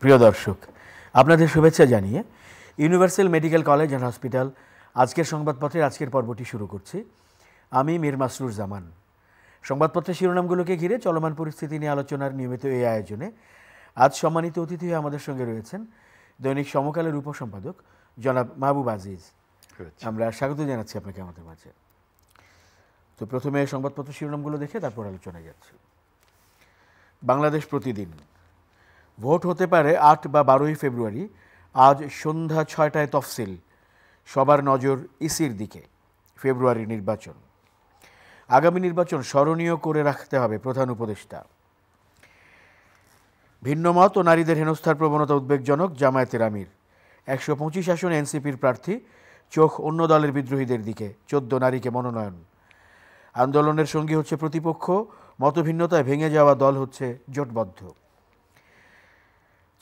প্রিয় দর্শক, আপনাদের শুভেচ্ছা জানিয়ে universal medical college and hospital আজকের সংবাদপত্রের আজকের পর্বটি শুরু করছি। আমি মীর মাসরুর জামান। সংবাদপত্রের শিরোনামগুলোকে ঘিরে চলমান পরিস্থিতি নিয়ে আলোচনার নিয়মিত এই আয়োজনে আজ সম্মানিত অতিথি হয়ে আমাদের সঙ্গে রয়েছেন দৈনিক সমকালের উপসম্পাদক জনাব মাহবুব আজিজ। আমরা স্বাগত জানাচ্ছি আপনাকে আমাদের মাঝে। তো প্রথমে সংবাদপত্র শিরোনামগুলো দেখে তারপর আলোচনায় যাচ্ছি। বাংলাদেশ প্রতিদিন। ভোট হতে পারে 8 বা 12ই ফেব্রুয়ারি। আজ সন্ধ্যা 6টায় তফসিল। সবার নজর ইসির দিকে। ফেব্রুয়ারি নির্বাচন। আগামী নির্বাচন স্মরণীয় করে রাখতে হবে প্রধান উপদেষ্টা। ভিন্নমত ও নারীদের হেনস্থার প্রবণতা উদ্বেগজনক, জামায়াতের আমির। 125 আসনে এনসিপির প্রার্থী, চোখ অন্য দলের বিদ্রোহীদের দিকে। 14 নারীকে মনোনয়ন। আন্দোলনের সঙ্গী হচ্ছে প্রতিপক্ষ, মতভিন্নতায় ভেঙে যাওয়া দল হচ্ছে জোটবদ্ধ।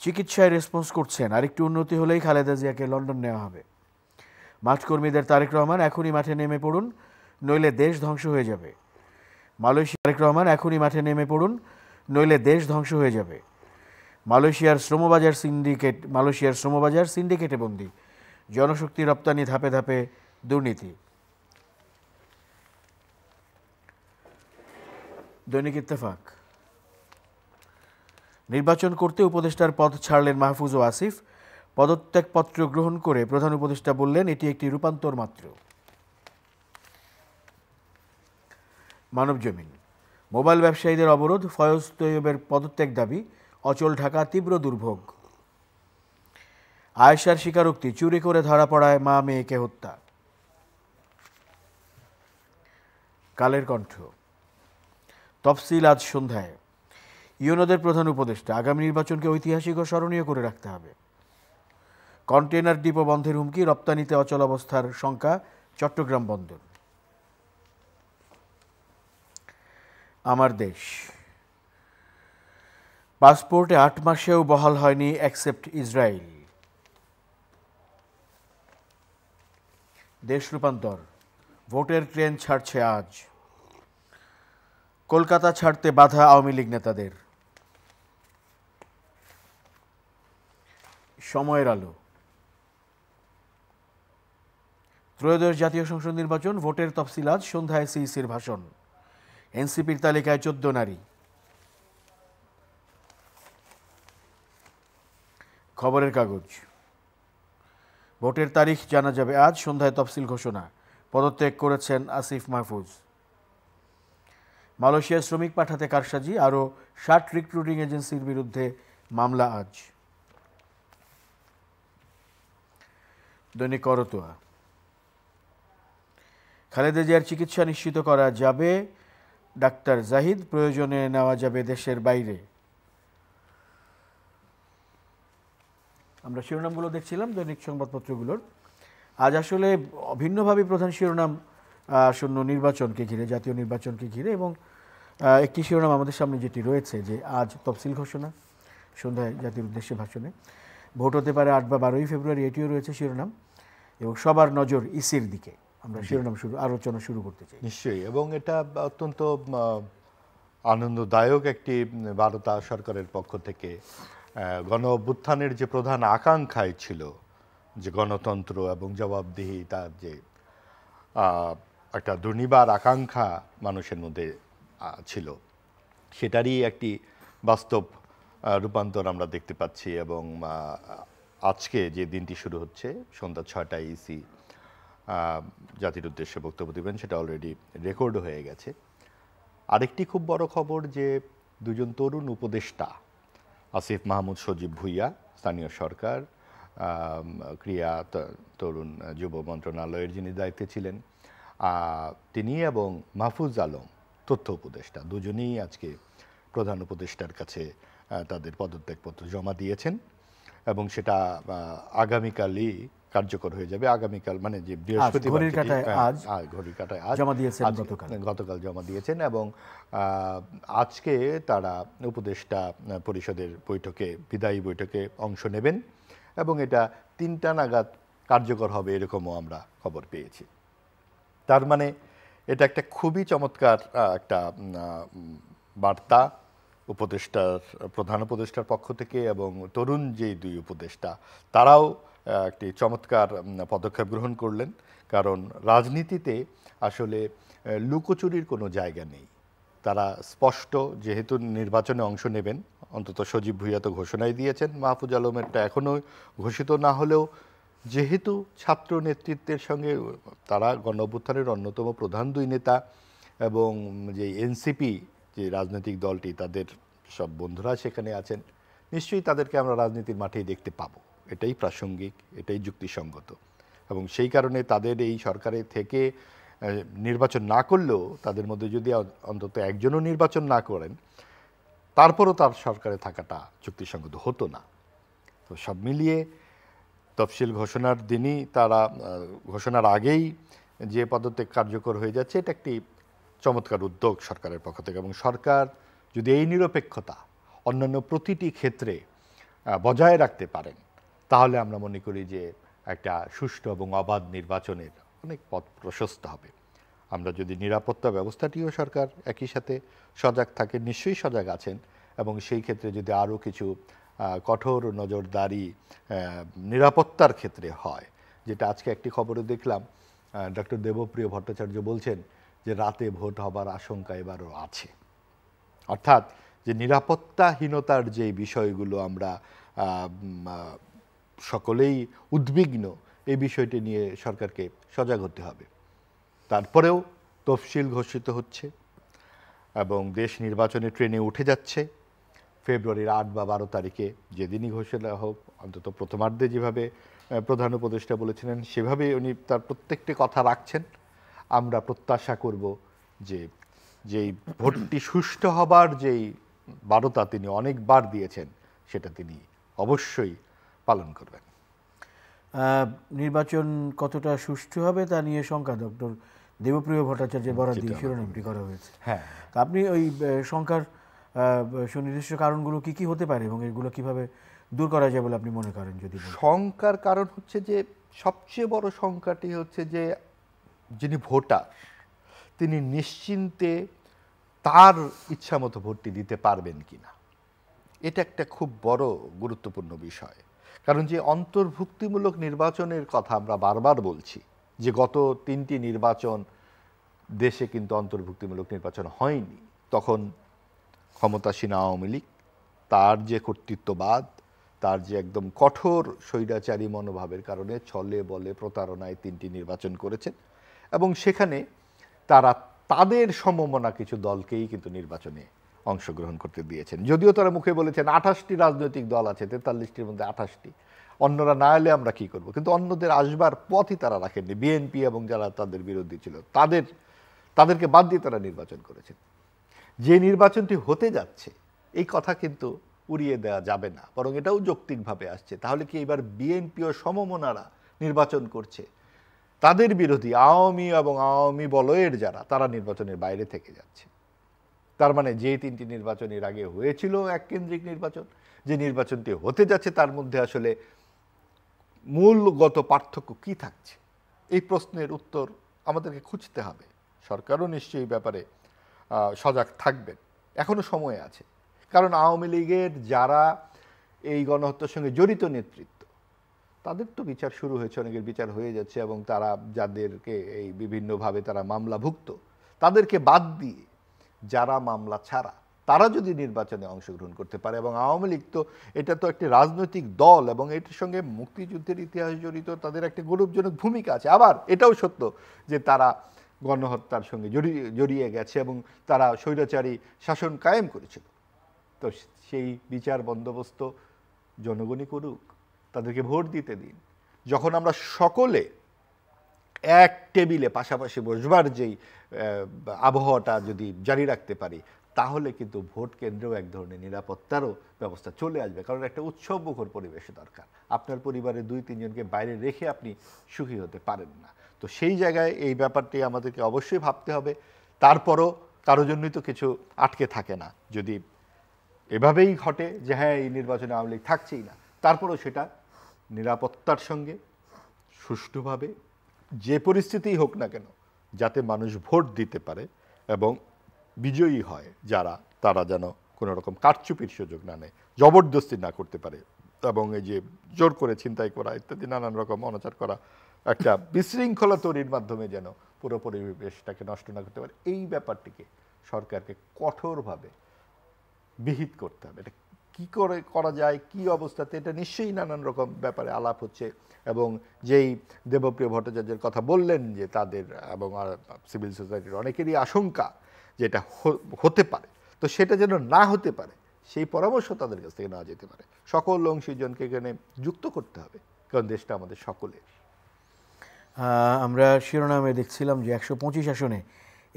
চিকিৎসায় রেসপন্স করছেন, আরেকটু উন্নতি হলেই খালেদা জিয়াকে লন্ডন নেওয়া হবে। মাঠকর্মীদের তারেক রহমান, এখনই মাঠে নেমে পড়ুন, নইলে দেশ ধ্বংস হয়ে যাবে। মালয়েশিয়ার তারেক রহমান, এখনই মাঠে নেমে পড়ুন, নইলে দেশ ধ্বংস হয়ে যাবে। মালয়েশিয়ার শ্রমবাজার সিন্ডিকেটে বন্দী। জনশক্তি রপ্তানি ধাপে ধাপে দুর্নীতি। দৈনিক ইত্তেফাক। নির্বাচন করতে উপদেষ্টার পদ ছাড়লেন মাহফুজ ও আসিফ। পদত্যাগপত্র গ্রহণ করে প্রধান উপদেষ্টা বললেন, এটি একটি রূপান্তর মাত্র। মানবজমিন। মোবাইল ব্যবসায়ীদের অবরোধ, ফয়জ তৈয়বের পদত্যাগ দাবি। অচল ঢাকা, তীব্র দুর্ভোগ। আয়েশার স্বীকারোক্তি, চুরি করে ধরা পড়ায় মা মেয়েকে হত্যা। কালের কণ্ঠ। তফসিল আজ সন্ধ্যায়। ইউনোদের প্রধান উপদেষ্টা, আগামী নির্বাচনকে ঐতিহাসিক ও স্মরণীয় করে রাখতে হবে। কন্টেনার ডিপো বন্ধের হুমকি, রপ্তানিতে অচলাবস্থার শঙ্কা। চট্টগ্রাম বন্দর। আমার দেশ। পাসপোর্টে 8 মাসেও বহাল হয়নি অ্যাকসেপ্ট ইসরায়েল। দেশ রূপান্তর। ভোটের ট্রেন ছাড়ছে আজ। কলকাতা ছাড়তে বাধা আওয়ামী লীগ নেতাদের। সময়ের আলো। ত্রয়োদশ জাতীয় সংসদ নির্বাচন, ভোটের তফসিল আজ সন্ধ্যায় সিইসির ভাষণ। এনসিপির তালিকায় 14 নারী। খবরের কাগজ। ভোটের তারিখ জানা যাবে আজ সন্ধ্যায়, তফসিল ঘোষণা। পদত্যাগ করেছেন আসিফ মাহফুজ। মালয়েশিয়ার শ্রমিক পাঠাতে কারসাজি, আরও 60 রিক্রুটিং এজেন্সির বিরুদ্ধে মামলা আজ। দৈনিক করতোয়া। খালেদা জিয়ার চিকিৎসা নিশ্চিত করা যাবে, ডাক্তার জাহিদ। প্রয়োজনে নেওয়া যাবে দেশের বাইরে। আমরা শিরোনামগুলো দেখছিলাম দৈনিক সংবাদপত্রগুলোর। আজ আসলে ভিন্নভাবে প্রধান শিরোনাম আসন্ন নির্বাচনকে ঘিরে, জাতীয় নির্বাচনকে ঘিরে, এবং একটি শিরোনাম আমাদের সামনে যেটি রয়েছে যে আজ তফসিল ঘোষণা, সন্ধ্যায় জাতির উদ্দেশ্যে ভাষণে। ভোট হতে পারে 8 বা 12ই ফেব্রুয়ারি, এটিও রয়েছে শিরোনাম। এবং সবার নজর ইসির দিকে। আমরা শিরোনাম আলোচনা শুরু করতে চাই। নিশ্চয়ই, এবং এটা অত্যন্ত আনন্দদায়ক একটি ভারত সরকারের পক্ষ থেকে গণ অভ্যুত্থানের যে প্রধান আকাঙ্ক্ষাই ছিল, যে গণতন্ত্র এবং জবাবদিহি, তার যে একটা দুর্নিবার আকাঙ্ক্ষা মানুষের মধ্যে ছিল, সেটারই একটি বাস্তব রূপান্তর আমরা দেখতে পাচ্ছি। এবং আজকে যে দিনটি শুরু হচ্ছে সন্ধ্যা 6টায় ইসি জাতির উদ্দেশ্যে বক্তব্য দেবেন, সেটা অলরেডি রেকর্ড হয়ে গেছে। আরেকটি খুব বড় খবর যে দুজন তরুণ উপদেষ্টা, আসিফ মাহমুদ সজীব ভুইয়া স্থানীয় সরকার ক্রীড়া তরুণ যুব মন্ত্রণালয়ের যিনি দায়িত্বে ছিলেন তিনি, এবং মাহফুজ আলম তথ্য উপদেষ্টা, দুজনেই আজকে প্রধান উপদেষ্টার কাছে তাদের পদত্যাগপত্র জমা দিয়েছেন। এবং সেটা আগামীকালই কার্যকর হয়ে যাবে। আগামীকাল মানে যে বৃহস্পতিবার, ঘড়ির কাঁটায় আজ গতকাল জমা দিয়েছেন। এবং আজকে তারা উপদেষ্টা পরিষদের বৈঠকে, বিদায়ী বৈঠকে অংশ নেবেন, এবং এটা 3টা নাগাদ কার্যকর হবে, এরকমও আমরা খবর পেয়েছি। তার মানে এটা একটা খুবই চমৎকার একটা বার্তা উপদেষ্টার প্রধান উপদেষ্টার পক্ষ থেকে এবং তরুণ যেই দুই উপদেষ্টা তারাও একটি চমৎকার পদক্ষেপ গ্রহণ করলেন। কারণ রাজনীতিতে আসলে লুকোচুরির কোনো জায়গা নেই। তারা স্পষ্ট, যেহেতু নির্বাচনে অংশ নেবেন, অন্তত সজীব ভুঁইয়া তো ঘোষণাই দিয়েছেন, মাহফুজ আলমেরটা এখনও ঘোষিত না হলেও যেহেতু ছাত্র নেতৃত্বের সঙ্গে তারা গণ অভ্যুত্থানের অন্যতম প্রধান দুই নেতা এবং যে এনসিপি যে রাজনৈতিক দলটি, তাদের সব বন্ধুরা সেখানে আছেন, নিশ্চয়ই তাদেরকে আমরা রাজনীতির মাঠেই দেখতে পাবো। এটাই প্রাসঙ্গিক, এটাই যুক্তিসঙ্গত। এবং সেই কারণে তাদের এই সরকারে থেকে নির্বাচন না করলেও তাদের মধ্যে যদি অন্তত একজনও নির্বাচন না করেন, তারপরও তার সরকারে থাকাটা যুক্তিসঙ্গত হতো না। তো সব মিলিয়ে তফসিল ঘোষণার দিনই তারা ঘোষণার আগেই যে পদত্যাগ কার্যকর হয়ে যাচ্ছে, এটা একটি চমৎকার উদ্যোগ সরকারের পক্ষ থেকে। এবং সরকার যদি এই নিরপেক্ষতা অন্যান্য প্রতিটি ক্ষেত্রে বজায় রাখতে পারেন, তাহলে আমরা মনে করি যে একটা সুষ্ঠু এবং অবাধ নির্বাচনের অনেক পথ প্রশস্ত হবে। আমরা যদি নিরাপত্তা ব্যবস্থাটিও সরকার একই সাথে সজাগ থাকে, নিশ্চয়ই সজাগ আছেন, এবং সেই ক্ষেত্রে যদি আরও কিছু কঠোর নজরদারি নিরাপত্তার ক্ষেত্রে হয়, যেটা আজকে একটি খবরে দেখলাম, ডক্টর দেবপ্রিয় ভট্টাচার্য বলছেন যে রাতে ভোট হবার আশঙ্কা এবারও আছে। অর্থাৎ যে নিরাপত্তাহীনতার যে বিষয়গুলো আমরা সকলেই উদ্বিগ্ন, এই বিষয়টি নিয়ে সরকারকে সজাগ হতে হবে। তারপরেও তফসিল ঘোষিত হচ্ছে এবং দেশ নির্বাচনে ট্রেনে উঠে যাচ্ছে। ফেব্রুয়ারির 8 বা 12 তারিখে যেদিনই ঘোষণা হোক, অন্তত প্রথমার্ধে যেভাবে প্রধান উপদেষ্টা বলেছিলেন সেভাবে উনি তার প্রত্যেকটি কথা রাখছেন। আমরা প্রত্যাশা করব যে যেই ভোটটি সুষ্ঠু হবার যেই বারতা তিনি অনেকবার দিয়েছেন, সেটা তিনি অবশ্যই পালন করবেন। নির্বাচন কতটা সুষ্ঠু হবে তা নিয়ে শঙ্কা ডক্টর দেবপ্রিয় ভট্টাচার্যের বরাদ দিয়ে শিরোনামটি করা হয়েছে। হ্যাঁ, আপনি ওই শঙ্কার সুনির্দিষ্ট কারণগুলো কি কি হতে পারে এবং এগুলো কিভাবে দূর করা যায় বলে আপনি মনে করেন? যদি শঙ্কার কারণ হচ্ছে যে সবচেয়ে বড় শঙ্কাটি হচ্ছে যে যিনি ভোটার তিনি নিশ্চিন্তে তার ইচ্ছা মতো ভোটটি দিতে পারবেন কিনা, এটা একটা খুব বড় গুরুত্বপূর্ণ বিষয়। কারণ যে অন্তর্ভুক্তিমূলক নির্বাচনের কথা আমরা বারবার বলছি, যে গত 3টি নির্বাচন দেশে কিন্তু অন্তর্ভুক্তিমূলক নির্বাচন হয়নি। তখন ক্ষমতাসীন আওয়ামী লীগ তার যে কর্তৃত্ববাদ, তার যে একদম কঠোর স্বৈরাচারী মনোভাবের কারণে ছলে বলে প্রতারণায় 3টি নির্বাচন করেছেন, এবং সেখানে তারা তাদের সমমনা কিছু দলকেই কিন্তু নির্বাচনে অংশগ্রহণ করতে দিয়েছেন। যদিও তারা মুখে বলেছেন 28টি রাজনৈতিক দল আছে, 43টির মধ্যে 28টি, অন্যরা না এলে আমরা কি করব, কিন্তু অন্যদের আসবার পথই তারা রাখেননি। বিএনপি এবং যারা তাদের বিরোধী ছিল তাদেরকে বাদ দিয়ে তারা নির্বাচন করেছেন। যে নির্বাচনটি হতে যাচ্ছে এই কথা কিন্তু উড়িয়ে দেওয়া যাবে না, বরং এটাও যৌক্তিকভাবে আসছে। তাহলে কি এবার বিএনপি ও সমমনারা নির্বাচন করছে, তাদের বিরোধী আওয়ামী এবং আওয়ামী বলয়ের যারা, তারা নির্বাচনের বাইরে থেকে যাচ্ছে। তার মানে যে 3টি নির্বাচন এর আগে হয়েছিল এক কেন্দ্রিক নির্বাচন, যে নির্বাচনটি হতে যাচ্ছে তার মধ্যে আসলে মূলগত পার্থক্য কি থাকছে, এই প্রশ্নের উত্তর আমাদেরকে খুঁজতে হবে। সরকারও নিশ্চয়ই এই ব্যাপারে সজাগ থাকবেন, এখনো সময় আছে। কারণ আওয়ামী লীগের যারা এই গণহত্যার সঙ্গে জড়িত নেতৃত্ব, তাদের তো বিচার শুরু হয়েছে, অনেকের বিচার হয়ে যাচ্ছে, এবং তারা যাদেরকে এই বিভিন্নভাবে তারা মামলাভুক্ত, তাদেরকে বাদ দিয়ে যারা মামলা ছাড়া, তারা যদি নির্বাচনে অংশগ্রহণ করতে পারে, এবং আওয়ামী লীগ তো এটা তো একটি রাজনৈতিক দল এবং এটার সঙ্গে মুক্তিযুদ্ধের ইতিহাস জড়িত, তাদের একটা গৌরবজনক ভূমিকা আছে। আবার এটাও সত্য যে তারা গণহত্যার সঙ্গে জড়িয়ে গেছে এবং তারা স্বৈরাচারী শাসন কায়েম করেছিল। তো সেই বিচার বন্দোবস্ত জনগণই করুক, তাদেরকে ভোট দিতে দিন। যখন আমরা সকলে এক টেবিলে পাশাপাশি বসবার যেই আবহাওয়াটা যদি জারি রাখতে পারি, তাহলে কিন্তু ভোট কেন্দ্রেও এক ধরনের নিরাপত্তারও ব্যবস্থা চলে আসবে। কারণ একটা উৎসবমুখর পরিবেশ দরকার। আপনার পরিবারের 2-3 জনকে বাইরে রেখে আপনি সুখী হতে পারেন না। তো সেই জায়গায় এই ব্যাপারটি আমাদেরকে অবশ্যই ভাবতে হবে। তারপরও কারো জন্যই তো কিছু আটকে থাকে না। যদি এভাবেই ঘটে যে হ্যাঁ এই নির্বাচনে আওয়ামী লীগ থাকছেই না, তারপরও সেটা নিরাপত্তার সঙ্গে সুষ্ঠুভাবে যে পরিস্থিতিই হোক না কেন, যাতে মানুষ ভোট দিতে পারে এবং বিজয়ী হয় যারা, তারা যেন কোনো রকম কারচুপির সুযোগ না নেয়, জবরদস্তি না করতে পারে, এবং এই যে জোর করে ছিনতাই করা ইত্যাদি নানান রকম অনাচার করা, একটা বিশৃঙ্খলা তৈরির মাধ্যমে যেন পুরো পরিবেশটাকে নষ্ট না করতে পারে, এই ব্যাপারটিকে সরকারকে কঠোরভাবে বিহিত করতে হবে। এটা কী করে করা যায়, কি অবস্থাতে, এটা নিশ্চয়ই নানান রকম ব্যাপারে আলাপ হচ্ছে। এবং যেই দেবপ্রিয় ভট্টাচার্যের কথা বললেন যে তাদের এবং সিভিল সোসাইটির অনেকেরই আশঙ্কা যে এটা হতে পারে, তো সেটা যেন না হতে পারে সেই পরামর্শ তাদের কাছ থেকে নেওয়া যেতে পারে। সকল অংশীজনকে এখানে যুক্ত করতে হবে, কারণ দেশটা আমাদের সকলের। আমরা শিরোনামে দেখছিলাম যে 125 আসনে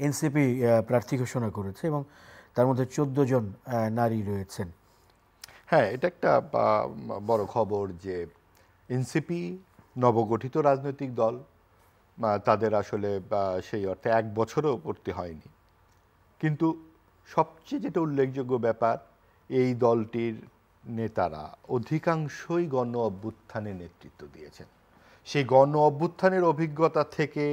এনসিপি প্রার্থী ঘোষণা করেছে এবং তার মধ্যে 14 জন নারী রয়েছেন। হ্যাঁ, এটা একটা বড় খবর যে এনসিপি নবগঠিত রাজনৈতিক দল, তাদের আসলে সেই অর্থে 1 বছরও পূর্তি হয়নি, কিন্তু সবচেয়ে যেটা উল্লেখযোগ্য ব্যাপার, এই দলটির নেতারা অধিকাংশই গণ অভ্যুত্থানে নেতৃত্ব দিয়েছেন। সেই গণ অভ্যুত্থানের অভিজ্ঞতা থেকে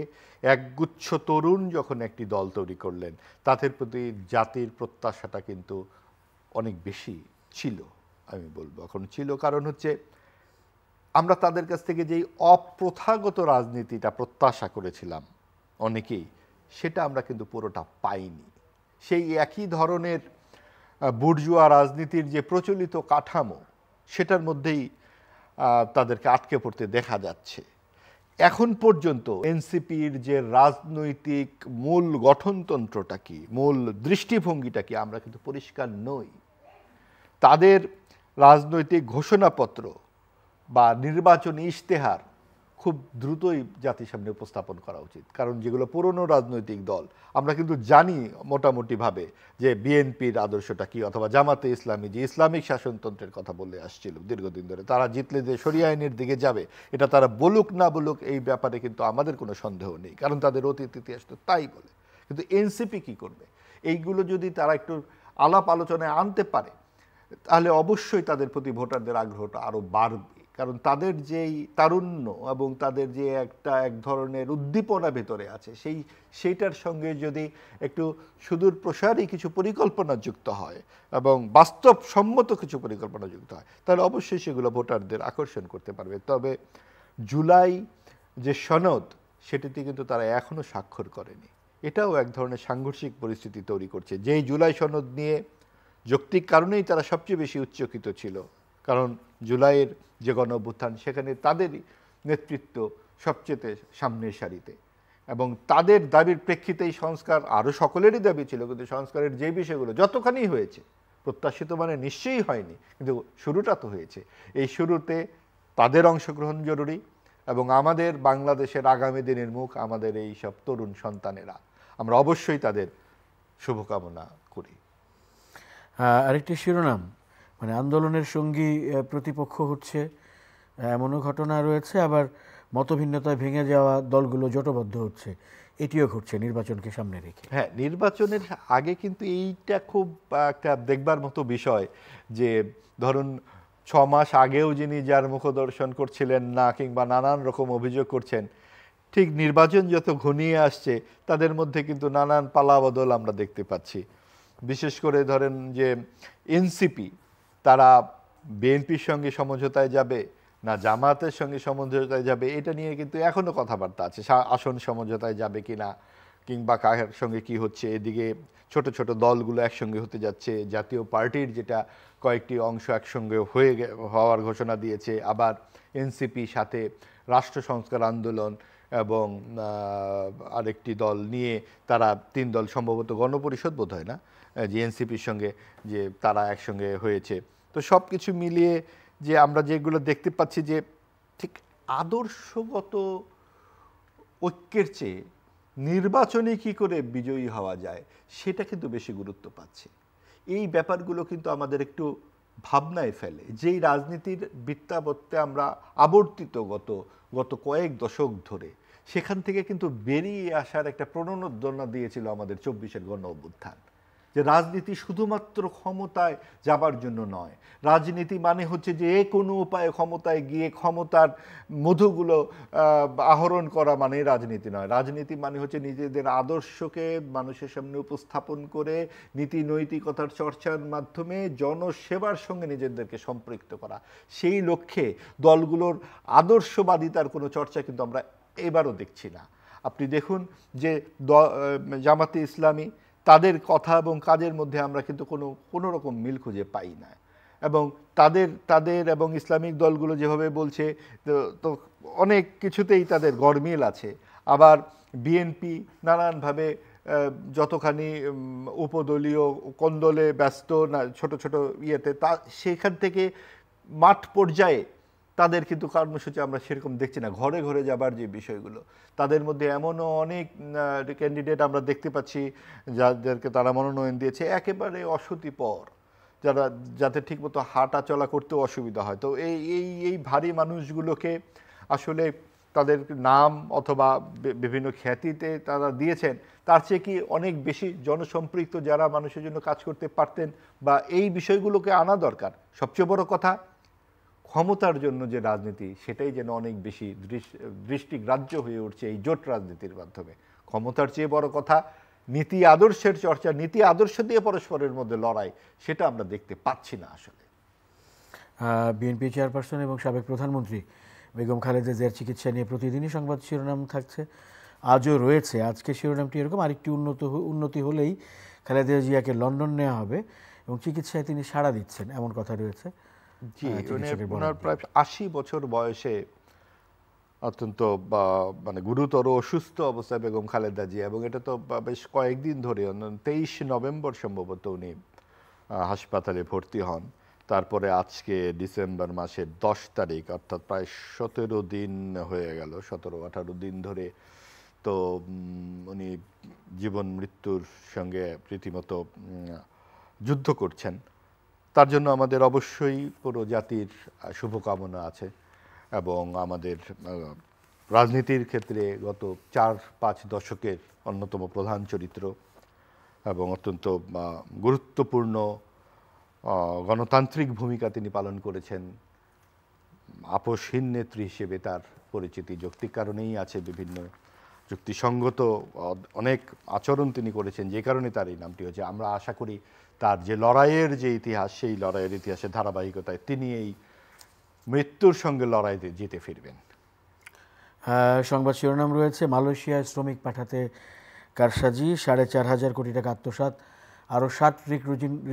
একগুচ্ছ তরুণ যখন একটি দল তৈরি করলেন, তাদের প্রতি জাতির প্রত্যাশাটা কিন্তু অনেক বেশি ছিল, আমি বলবো এখন ছিল। কারণ হচ্ছে আমরা তাদের কাছ থেকে যেই অপ্রথাগত রাজনীতিটা প্রত্যাশা করেছিলাম অনেকেই, সেটা আমরা কিন্তু পুরোটা পাইনি। সেই একই ধরনের বুর্জুয়া রাজনীতির যে প্রচলিত কাঠামো, সেটার মধ্যেই তাদেরকে আটকে পড়তে দেখা যাচ্ছে। এখন পর্যন্ত এনসিপির যে রাজনৈতিক মূল গঠনতন্ত্রটা কি, মূল দৃষ্টিভঙ্গিটা কি, আমরা কিন্তু পরিষ্কার নই। তাদের রাজনৈতিক ঘোষণাপত্র বা নির্বাচনী ইশতেহার খুব দ্রুতই জাতির সামনে উপস্থাপন করা উচিত। কারণ যেগুলো পুরনো রাজনৈতিক দল, আমরা কিন্তু জানি মোটামুটিভাবে যে বিএনপির আদর্শটা কি, অথবা জামাতে ইসলামী যে ইসলামিক শাসনতন্ত্রের কথা বলে আসছিল দীর্ঘদিন ধরে, তারা জিতলে যে শরিয়া আইনের দিকে যাবে, এটা তারা বলুক না বলুক এই ব্যাপারে কিন্তু আমাদের কোনো সন্দেহ নেই, কারণ তাদের অতীত ইতিহাস তো তাই বলে। কিন্তু এনসিপি কি করবে? এইগুলো যদি তারা একটু আলাপ আলোচনায় আনতে পারে, তাহলে অবশ্যই তাদের প্রতি ভোটারদের আগ্রহটা আরও বাড়বে। কারণ তাদের যেই তারুণ্য এবং তাদের যে এক ধরনের উদ্দীপনা ভেতরে আছে, সেইটার সঙ্গে যদি একটু সুদূর প্রসারী কিছু পরিকল্পনা যুক্ত হয় এবং বাস্তবসম্মত কিছু পরিকল্পনা যুক্ত হয়, তাহলে অবশ্যই সেগুলো ভোটারদের আকর্ষণ করতে পারবে। তবে জুলাই যে সনদ, সেটিতে কিন্তু তারা এখনও স্বাক্ষর করেনি। এটাও এক ধরনের সাংঘর্ষিক পরিস্থিতি তৈরি করছে। যেই জুলাই সনদ নিয়ে যৌক্তিক কারণেই তারা সবচেয়ে বেশি উচ্চকিত ছিল, কারণ জুলাইয়ের যে গণ অভ্যুত্থান, সেখানে তাদেরই নেতৃত্ব সবচেয়ে সামনের সারিতে, এবং তাদের দাবির প্রেক্ষিতেই সংস্কার আরও সকলেরই দাবি ছিল, কিন্তু সংস্কারের যে বিষয়গুলো যতখানি হয়েছে, প্রত্যাশিত মানে নিশ্চয়ই হয়নি, কিন্তু শুরুটা তো হয়েছে। এই শুরুতে তাদের অংশগ্রহণ জরুরি, এবং আমাদের বাংলাদেশের আগামী দিনের মুখ আমাদের এই সব তরুণ সন্তানেরা। আমরা অবশ্যই তাদের শুভকামনা করি। আরেকটি শিরোনাম, মানে আন্দোলনের সঙ্গী প্রতিপক্ষ হচ্ছে এমনও ঘটনা রয়েছে, আবার মতভিন্নতায় ভেঙে যাওয়া দলগুলো জোটবদ্ধ হচ্ছে, এটিও ঘটছে নির্বাচনকে সামনে রেখে। হ্যাঁ, নির্বাচনের আগে কিন্তু এইটা খুব একটা দেখবার মতো বিষয় যে ধরুন 6 মাস আগেও যিনি যার মুখদর্শন করছিলেন না, কিংবা নানান রকম অভিযোগ করছেন, ঠিক নির্বাচন যত ঘনিয়ে আসছে তাদের মধ্যে কিন্তু নানান পালাবদল আমরা দেখতে পাচ্ছি। বিশেষ করে ধরেন যে এনসিপি, তারা বিএনপির সঙ্গে সমঝোতায় যাবে না জামাতের সঙ্গে সমঝোতায় যাবে, এটা নিয়ে কিন্তু এখনও কথাবার্তা আছে। আসন সমঝোতায় যাবে কি না, কিংবা কার সঙ্গে কি হচ্ছে। এদিকে ছোট ছোট দলগুলো একসঙ্গে হতে যাচ্ছে, জাতীয় পার্টির যেটা কয়েকটি অংশ একসঙ্গে হওয়ার ঘোষণা দিয়েছে, আবার এনসিপি সাথে রাষ্ট্র সংস্কার আন্দোলন এবং আরেকটি দল নিয়ে তারা 3 দল সম্ভবত গণপরিষদ বোধ হয় না, যে এনসিপির সঙ্গে যে তারা একসঙ্গে হয়েছে। তো সব কিছু মিলিয়ে যে আমরা যেগুলো দেখতে পাচ্ছি যে ঠিক আদর্শগত ঐক্যের চেয়ে নির্বাচনে কি করে বিজয়ী হওয়া যায়, সেটা কিন্তু বেশি গুরুত্ব পাচ্ছে। এই ব্যাপারগুলো কিন্তু আমাদের একটু ভাবনায় ফেলে। যেই রাজনীতির বৃত্তাবর্তে আমরা আবর্তিত গত কয়েক দশক ধরে, সেখান থেকে কিন্তু বেরিয়ে আসার একটা প্রণোদনা দিয়েছিল আমাদের 24-এর গণ অভ্যুত্থান। যে রাজনীতি শুধুমাত্র ক্ষমতায় যাবার জন্য নয়। রাজনীতি মানে হচ্ছে যে কোনো উপায়ে ক্ষমতায় গিয়ে ক্ষমতার মধুগুলো আহরণ করা মানে রাজনীতি নয়। রাজনীতি মানে হচ্ছে নিজেদের আদর্শকে মানুষের সামনে উপস্থাপন করে নীতি নৈতিকতার চর্চার মাধ্যমে জনসেবার সঙ্গে নিজেদেরকে সম্পৃক্ত করা। সেই লক্ষ্যে দলগুলোর আদর্শবাদিতার কোনো চর্চা কিন্তু আমরা এবারও দেখছি না। আপনি দেখুন যে জামাতে ইসলামী, তাদের কথা এবং কাজের মধ্যে আমরা কিন্তু কোনো রকম মিল খুঁজে পাই না। এবং তাদের এবং ইসলামিক দলগুলো যেভাবে বলছে তো অনেক কিছুতেই তাদের গরমিল আছে। আবার বিএনপি নানানভাবে যতখানি উপদলীয় কোন্দলে ব্যস্ত না ছোট ছোট ইয়েতে, সেখান থেকে মাঠ পর্যায়ে তাদের কিন্তু কর্মসূচি আমরা সেরকম দেখছি না। ঘরে ঘরে যাবার যে বিষয়গুলো, তাদের মধ্যে এমনও অনেক ক্যান্ডিডেট আমরা দেখতে পাচ্ছি যাদেরকে তারা মনোনয়ন দিয়েছে একেবারে অসতিপর, যাতে ঠিকমতো হাঁটা চলা করতেও অসুবিধা হয়। তো এই ভারী মানুষগুলোকে আসলে তাদের নাম অথবা বিভিন্ন খ্যাতিতে তারা দিয়েছেন, তার চেয়ে কি অনেক বেশি জনসম্পৃক্ত যারা মানুষের জন্য কাজ করতে পারতেন বা এই বিষয়গুলোকে আনা দরকার। সবচেয়ে বড় কথা, ক্ষমতার জন্য যে রাজনীতি, সেটাই যেন অনেক বেশি দৃষ্টিগ্রাহ্য হয়ে উঠছে এই জোট রাজনীতির মাধ্যমে। ক্ষমতার চেয়ে বড় কথা নীতি আদর্শের চর্চা, নীতি আদর্শ দিয়ে পরস্পরের মধ্যে লড়াই, সেটা আমরা দেখতে পাচ্ছি না আসলে। বিএনপি চেয়ারপারসন এবং সাবেক প্রধানমন্ত্রী বেগম খালেদা জিয়ার চিকিৎসা নিয়ে প্রতিদিনই সংবাদ শিরোনাম থাকছে, আজও রয়েছে। আজকে শিরোনামটি এরকম, আরেকটি উন্নতি হলেই খালেদা জিয়াকে লন্ডন নেওয়া হবে এবং চিকিৎসায় তিনি সাড়া দিচ্ছেন, এমন কথা রয়েছে। জি, ওনার প্রায় 80 বছর বয়সে অত্যন্ত মানে গুরুতর অসুস্থ অবস্থায় বেগম খালেদা জিয়া, এবং এটা তো বেশ কয়েকদিন ধরে 23 নভেম্বর সম্ভবত উনি হাসপাতালে ভর্তি হন। তারপরে আজকে ডিসেম্বর মাসের 10 তারিখ, অর্থাৎ প্রায় 17 দিন হয়ে গেল, 17-18 দিন ধরে তো উনি জীবন মৃত্যুর সঙ্গে রীতিমতো যুদ্ধ করছেন। তার জন্য আমাদের অবশ্যই পুরো জাতির শুভকামনা আছে। এবং আমাদের রাজনীতির ক্ষেত্রে গত 4-5 দশকের অন্যতম প্রধান চরিত্র এবং অত্যন্ত গুরুত্বপূর্ণ গণতান্ত্রিক ভূমিকা তিনি পালন করেছেন। আপসহীন নেত্রী হিসেবে তার পরিচিতি যৌক্তিক কারণেই আছে, বিভিন্ন যুক্তিসঙ্গত অনেক আচরণ তিনি করেছেন, যে কারণে তার এই নামটি হয়েছে। আমরা আশা করি তার যে লড়াইয়ের যে ইতিহাস, সেই লড়াইয়ের ইতিহাসের ধারাবাহিকতায় তিনি এই মৃত্যুর সঙ্গে লড়াইতে জিতে ফিরবেন। সংবাদ শিরোনাম রয়েছে, মালয়েশিয়ায় শ্রমিক পাঠাতে কারসাজি, 4.5 কোটি টাকা আত্মসাৎ, আরও 60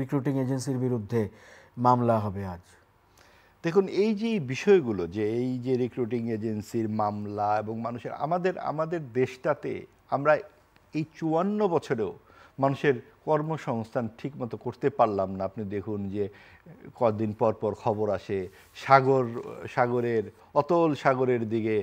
রিক্রুটিং এজেন্সির বিরুদ্ধে মামলা হবে আজ। দেখুন, এই যে বিষয়গুলো, যে এই যে রিক্রুটিং এজেন্সির মামলা এবং মানুষের আমাদের দেশটাতে আমরা এই 54 বছরেও মানুষের কর্মসংস্থান ঠিকমতো করতে পারলাম না। আপনি দেখুন যে কদিন পর পর খবর আসে সাগরের অতল সাগরের দিকে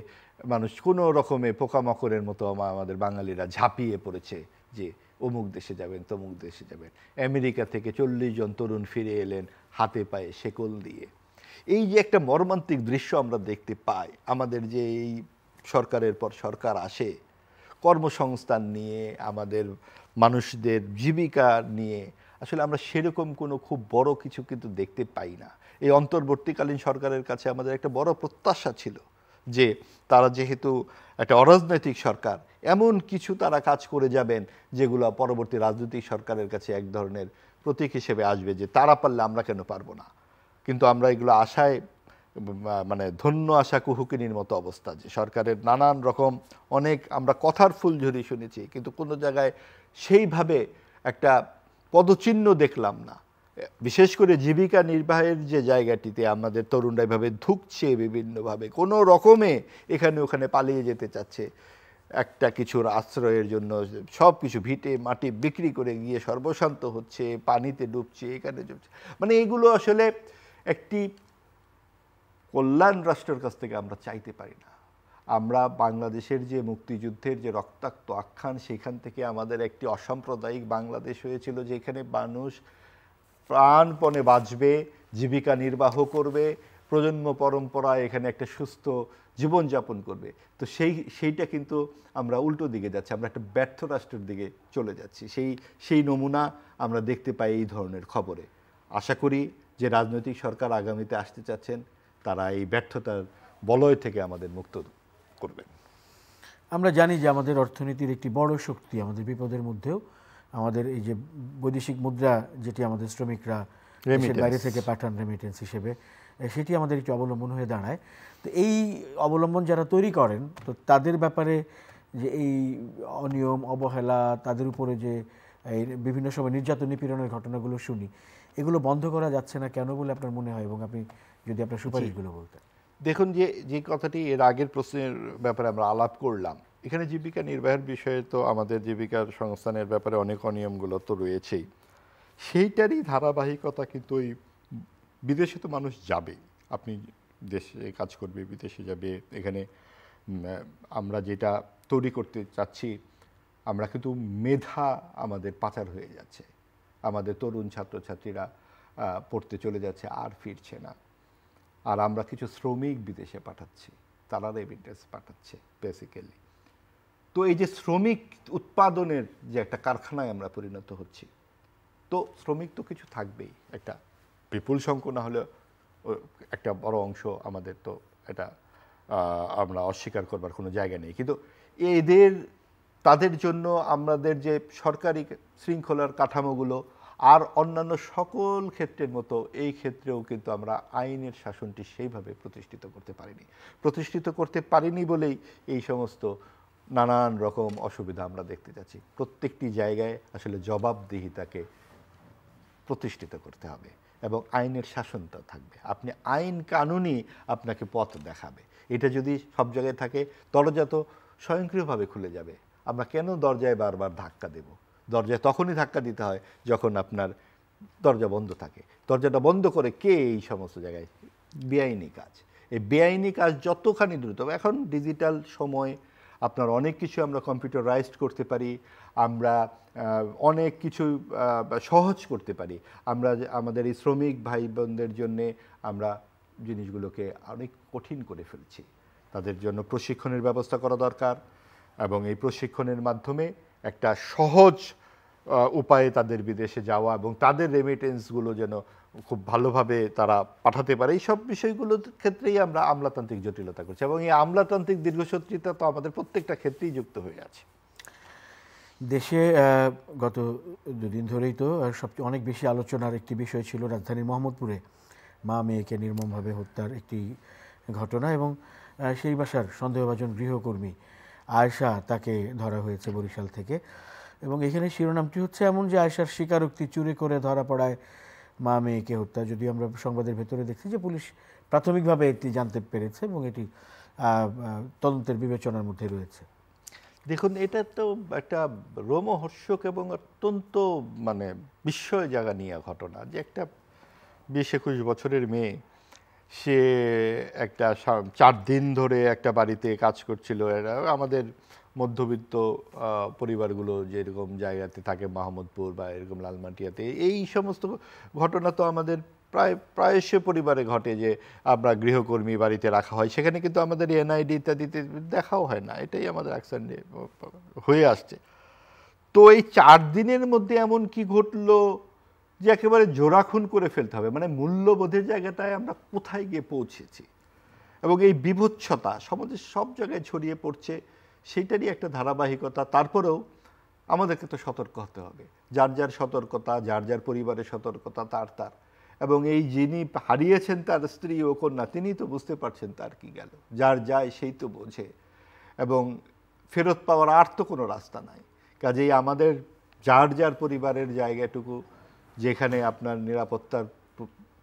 মানুষ কোনো রকমে পোকামাকড়ের মতো আমাদের বাঙালিরা ঝাঁপিয়ে পড়েছে যে অমুক দেশে যাবেন, তমুক দেশে যাবেন। আমেরিকা থেকে 40 জন তরুণ ফিরে এলেন হাতে পায়ে শেকল দিয়ে। এই যে একটা মর্মান্তিক দৃশ্য আমরা দেখতে পাই, আমাদের যে এই সরকারের পর সরকার আসে, কর্মসংস্থান নিয়ে, আমাদের মানুষদের জীবিকা নিয়ে আসলে আমরা সেরকম কোনো খুব বড় কিছু কিন্তু দেখতে পাই না। এই অন্তর্বর্তীকালীন সরকারের কাছে আমাদের একটা বড় প্রত্যাশা ছিল যে তারা যেহেতু একটা অরাজনৈতিক সরকার, এমন কিছু তারা কাজ করে যাবেন যেগুলো পরবর্তী রাজনৈতিক সরকারের কাছে এক ধরনের প্রতীক হিসেবে আসবে যে তারা পারলে আমরা কেন পারবো না। কিন্তু আমরা এগুলো আশায় মানে ধন্য আশা কুহুকিনীর মতো অবস্থা, যে সরকারের নানান রকম অনেক আমরা কথার ফুলঝুরি শুনেছি, কিন্তু কোনো জায়গায় সেইভাবে একটা পদচিহ্ন দেখলাম না। বিশেষ করে জীবিকা নির্বাহের যে জায়গাটিতে আমাদের তরুণরা এভাবে ধুঁকছে বিভিন্নভাবে, কোনো রকমে এখানে ওখানে পালিয়ে যেতে চাচ্ছে একটা কিছুর আশ্রয়ের জন্য, সব কিছু ভিটে মাটি বিক্রি করে গিয়ে সর্বশান্ত হচ্ছে, পানিতে ডুবছে, এখানে ডুবছে। মানে এগুলো আসলে একটি কল্যাণ রাষ্ট্রের কাছ থেকে আমরা চাইতে পারি না। আমরা বাংলাদেশের যে মুক্তিযুদ্ধের যে রক্তাক্ত আখ্যান, সেখান থেকে আমাদের একটি অসাম্প্রদায়িক বাংলাদেশ হয়েছিল, যেখানে মানুষ প্রাণপণে বাঁচবে, জীবিকা নির্বাহ করবে, প্রজন্ম পরম্পরায় এখানে একটা সুস্থ জীবনযাপন করবে। তো সেইটা কিন্তু আমরা উল্টো দিকে যাচ্ছি, আমরা একটা ব্যর্থ রাষ্ট্রের দিকে চলে যাচ্ছি। সেই নমুনা আমরা দেখতে পাই এই ধরনের খবরে। আশা করি যে রাজনৈতিক সরকার আগামীতে আসতে চাচ্ছেন তারা এই ব্যর্থতার বলয় থেকে আমাদের মুক্ত করবেন। আমরা জানি যে আমাদের অর্থনীতির একটি বড় শক্তি, আমাদের বিপদের মধ্যেও আমাদের এই যে বৈদেশিক মুদ্রা, যেটি আমাদের শ্রমিকরা দেশের বাইরে থেকে পাঠান রেমিটেন্স হিসেবে, সেটি আমাদের একটি অবলম্বন হয়ে দাঁড়ায়। তো এই অবলম্বন যারা তৈরি করেন, তো তাদের ব্যাপারে যে এই অনিয়ম, অবহেলা, তাদের উপরে যে এই বিভিন্ন সময় নির্যাতন নিপীড়নের ঘটনাগুলো শুনি, এগুলো বন্ধ করা যাচ্ছে না কেন বলে আপনার মনে হয়? এবং আপনি যদি আপনার সুপারিশগুলো বলতেন। দেখুন, যে কথাটি এর আগের প্রশ্নের ব্যাপারে আমরা আলাপ করলাম, এখানে জীবিকা নির্বাহের বিষয়ে তো আমাদের জীবিকার সংস্থানের ব্যাপারে অনেক অনিয়মগুলো তো রয়েছেই, সেইটারই ধারাবাহিকতা কিন্তু ওই বিদেশে তো মানুষ যাবে, আপনি দেশে কাজ করবে, বিদেশে যাবে, এখানে আমরা যেটা তৈরি করতে চাচ্ছি, আমরা কিন্তু মেধা আমাদের পাচার হয়ে যাচ্ছে, আমাদের তরুণ ছাত্রছাত্রীরা পড়তে চলে যাচ্ছে আর ফিরছে না, আর আমরা কিছু শ্রমিক বিদেশে পাঠাচ্ছি, তারা রেমিটেন্স পাঠাচ্ছে বেসিক্যালি। তো এই যে শ্রমিক উৎপাদনের যে একটা কারখানায় আমরা পরিণত হচ্ছি, তো শ্রমিক তো কিছু থাকবেই, একটা বিপুল সংখ্যা না হলেও একটা বড় অংশ আমাদের, তো এটা আমরা অস্বীকার করবার কোনো জায়গা নেই। কিন্তু তাদের জন্য আমাদের যে সরকারি শৃঙ্খলার কাঠামোগুলো আর অন্যান্য সকল ক্ষেত্রের মতো এই ক্ষেত্রেও কিন্তু আমরা আইনের শাসনটি সেইভাবে প্রতিষ্ঠিত করতে পারিনি বলেই এই সমস্ত নানান রকম অসুবিধা আমরা দেখতে যাচ্ছি। প্রত্যেকটি জায়গায় আসলে জবাবদিহিতাকে প্রতিষ্ঠিত করতে হবে এবং আইনের শাসনটা থাকবে। আপনি আইন কানুনই আপনাকে পথ দেখাবে। এটা যদি সব জায়গায় থাকে, দরজা তো স্বয়ংক্রিয়ভাবে খুলে যাবে। আমরা কেন দরজায় বারবার ধাক্কা দেব? দরজায় তখনই ধাক্কা দিতে হয় যখন আপনার দরজা বন্ধ থাকে। দরজাটা বন্ধ করে কে এই সমস্ত জায়গায়? বেআইনি কাজ। এই বেআইনি কাজ যতখানি দ্রুত, এখন ডিজিটাল সময়, আপনার অনেক কিছু আমরা কম্পিউটারাইজড করতে পারি, আমরা অনেক কিছু সহজ করতে পারি। আমরা আমাদের এই শ্রমিক ভাই বোনদের জন্যে আমরা জিনিসগুলোকে অনেক কঠিন করে ফেলছি। তাদের জন্য প্রশিক্ষণের ব্যবস্থা করা দরকার এবং এই প্রশিক্ষণের মাধ্যমে একটা সহজ উপায়ে তাদের বিদেশে যাওয়া এবং তাদের রেমিটেন্সগুলো যেন খুব ভালোভাবে তারা পাঠাতে পারে, এই সব বিষয়গুলোর ক্ষেত্রেই আমরা আমলাতান্ত্রিক জটিলতা করছি এবং এই আমলাতান্ত্রিক দীর্ঘসূত্রিতা তো আমাদের প্রত্যেকটা ক্ষেত্রেই যুক্ত হয়ে আছে। দেশে গত দুদিন ধরেই তো সবচেয়ে অনেক বেশি আলোচনার একটি বিষয় ছিল রাজধানীর মোহাম্মদপুরে মা মেয়েকে নির্মমভাবে হত্যার একটি ঘটনা, এবং সেই বাসার সন্দেহভাজন গৃহকর্মী আয়েশা, তাকে ধরা হয়েছে বরিশাল থেকে। এবং এখানে শিরোনামটি হচ্ছে এমন যে আয়েশার স্বীকারোক্তি চুরি করে ধরা পড়ায় মা মেয়েকে হত্যা। যদিও আমরা সংবাদের ভেতরে দেখছি যে পুলিশ প্রাথমিকভাবে এটি জানতে পেরেছে এবং এটি তদন্তের বিবেচনার মধ্যে রয়েছে। দেখুন, এটা তো একটা রোমহর্ষক এবং অত্যন্ত বিস্ময় জায়গা নিয়ে ঘটনা যে একটা 20-21 বছরের মেয়ে, সে একটা 4 দিন ধরে একটা বাড়িতে কাজ করছিল। এরা আমাদের মধ্যবিত্ত পরিবারগুলো যেরকম জায়গাতে থাকে, মোহাম্মদপুর বা এরকম লালমাটিয়াতে, এই সমস্ত ঘটনা তো আমাদের প্রায়শই পরিবারে ঘটে যে আমরা গৃহকর্মী বাড়িতে রাখা হয়, সেখানে কিন্তু আমাদের এনআইডি ইত্যাদিতে দেখাও হয় না, এটাই আমাদের অ্যাকশনে হয়ে আসছে। তো এই 4 দিনের মধ্যে এমন কি ঘটলো যে একেবারে জোড়াখুন করে ফেলতে হবে, মূল্যবোধের জায়গাটায় আমরা কোথায় গিয়ে পৌঁছেছি এবং এই বিভৎসতা সমাজের সব জায়গায় ছড়িয়ে পড়ছে, সেইটারই একটা ধারাবাহিকতা। তারপরেও আমাদেরকে তো সতর্ক হতে হবে, যার যার সতর্কতা, যার যার পরিবারের সতর্কতা তার এবং এই যিনি হারিয়েছেন তার স্ত্রী ও কন্যা, তিনি তো বুঝতে পারছেন তার কি গেল, যার যায় সেই তো বোঝে এবং ফেরত পাওয়ার আর তো কোনো রাস্তা নাই। কাজেই আমাদের যার যার পরিবারের জায়গাটুকু যেখানে আপনার নিরাপত্তার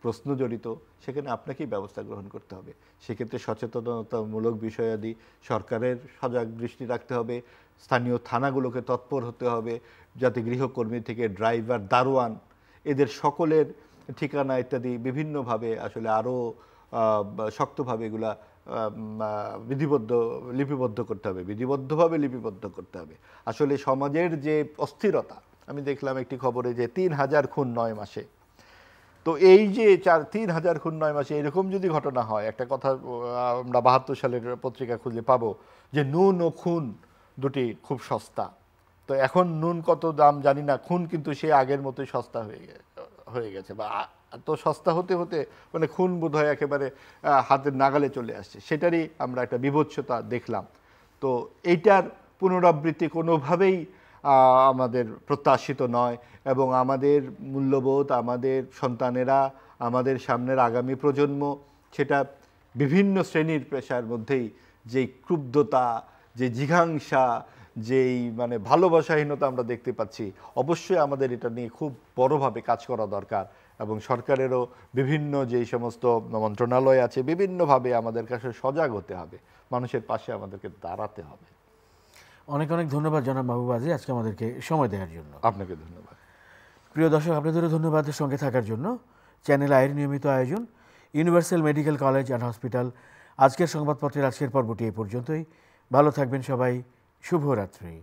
প্রশ্ন জড়িত, সেখানে আপনাকেই ব্যবস্থা গ্রহণ করতে হবে। সেক্ষেত্রে সচেতনতামূলক বিষয়াদি সরকারের সজাগ দৃষ্টি রাখতে হবে, স্থানীয় থানাগুলোকে তৎপর হতে হবে, যাতে গৃহকর্মী থেকে ড্রাইভার, দারোয়ান, এদের সকলের ঠিকানা ইত্যাদি বিভিন্নভাবে আসলে আরও শক্তভাবে এগুলা বিধিবদ্ধভাবে লিপিবদ্ধ করতে হবে। আসলে সমাজের যে অস্থিরতা, আমি দেখলাম একটি খবরে যে 3000 খুন 9 মাসে। তো এই যে 3000 খুন 9 মাসে, এরকম যদি ঘটনা হয়, একটা কথা আমরা 72 সালের পত্রিকা খুঁজলে পাবো যে নুন ও খুন দুটি খুব সস্তা। তো এখন নুন কত দাম জানি না, খুন কিন্তু সে আগের মতোই সস্তা হয়ে গেছে, বা এত সস্তা হতে হতে মানে খুন বোধ হয় একেবারে হাতের নাগালে চলে আসছে। সেটারই আমরা একটা বিভৎসতা দেখলাম। তো এইটার পুনরাবৃত্তি কোনোভাবেই আমাদের প্রত্যাশিত নয়, এবং আমাদের মূল্যবোধ, আমাদের সন্তানেরা, আমাদের সামনের আগামী প্রজন্ম সেটা বিভিন্ন শ্রেণীর পেশার মধ্যেই যেই ক্রুব্ধতা, যে জিঘাংসা, যেই মানে ভালোবাসাহীনতা আমরা দেখতে পাচ্ছি, অবশ্যই আমাদের এটা নিয়ে খুব বড়ভাবে কাজ করা দরকার। এবং সরকারেরও বিভিন্ন যেই সমস্ত মন্ত্রণালয় আছে বিভিন্নভাবে আমাদের কাছে সজাগ হতে হবে, মানুষের পাশে আমাদেরকে দাঁড়াতে হবে। অনেক অনেক ধন্যবাদ জনাব মাহবুব আজিজ আজকে আমাদেরকে সময় দেওয়ার জন্য। আপনাকে ধন্যবাদ। প্রিয় দর্শক, আপনাদেরও ধন্যবাদ সঙ্গে থাকার জন্য। চ্যানেল আইয়ের নিয়মিত আয়োজন universal medical college and hospital আজকের সংবাদপত্রের আজকের পর্বটি এ পর্যন্তই। ভালো থাকবেন সবাই, শুভরাত্রি।